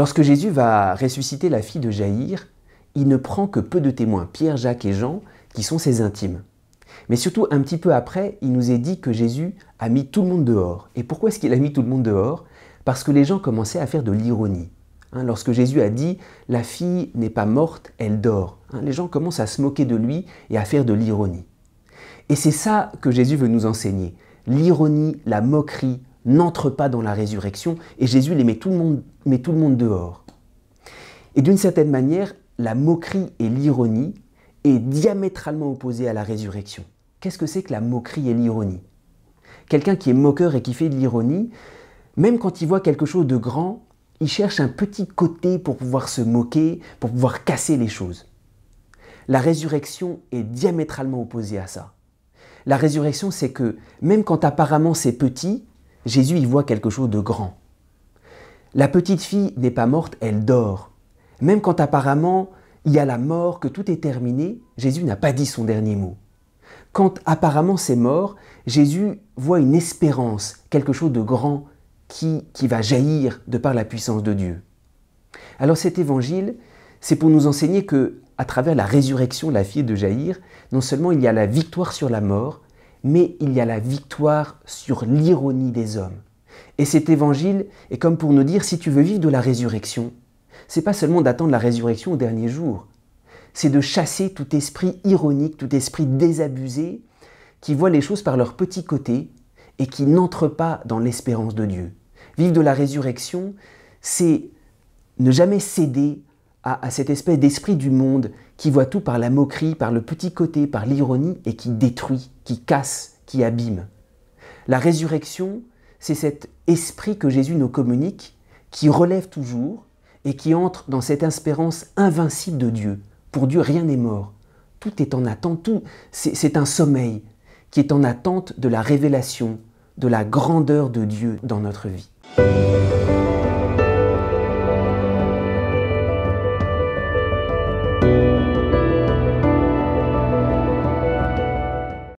Lorsque Jésus va ressusciter la fille de Jaïr, il ne prend que peu de témoins, Pierre, Jacques et Jean, qui sont ses intimes. Mais surtout, un petit peu après, il nous est dit que Jésus a mis tout le monde dehors. Et pourquoi est-ce qu'il a mis tout le monde dehors? Parce que les gens commençaient à faire de l'ironie. Lorsque Jésus a dit « la fille n'est pas morte, elle dort », les gens commencent à se moquer de lui et à faire de l'ironie. Et c'est ça que Jésus veut nous enseigner. L'ironie, la moquerie n'entrent pas dans la résurrection et Jésus met tout le monde dehors. Et d'une certaine manière, la moquerie et l'ironie est diamétralement opposée à la résurrection. Qu'est-ce que c'est que la moquerie et l'ironie? Quelqu'un qui est moqueur et qui fait de l'ironie, même quand il voit quelque chose de grand, il cherche un petit côté pour pouvoir se moquer, pour pouvoir casser les choses. La résurrection est diamétralement opposée à ça. La résurrection, c'est que même quand apparemment c'est petit, Jésus y voit quelque chose de grand. La petite fille n'est pas morte, elle dort. Même quand apparemment il y a la mort, que tout est terminé, Jésus n'a pas dit son dernier mot. Quand apparemment c'est mort, Jésus voit une espérance, quelque chose de grand qui va jaillir de par la puissance de Dieu. Alors cet évangile, c'est pour nous enseigner que, à travers la résurrection de la fille de Jaïr, non seulement il y a la victoire sur la mort, mais il y a la victoire sur l'ironie des hommes. Et cet évangile est comme pour nous dire, si tu veux vivre de la résurrection, c'est pas seulement d'attendre la résurrection au dernier jour, c'est de chasser tout esprit ironique, tout esprit désabusé, qui voit les choses par leur petit côté et qui n'entre pas dans l'espérance de Dieu. Vivre de la résurrection, c'est ne jamais céder à cette espèce d'esprit du monde qui voit tout par la moquerie, par le petit côté, par l'ironie et qui détruit, qui casse, qui abîme. La résurrection, c'est cet esprit que Jésus nous communique, qui relève toujours et qui entre dans cette espérance invincible de Dieu. Pour Dieu, rien n'est mort. Tout est en attente, c'est un sommeil qui est en attente de la révélation, de la grandeur de Dieu dans notre vie.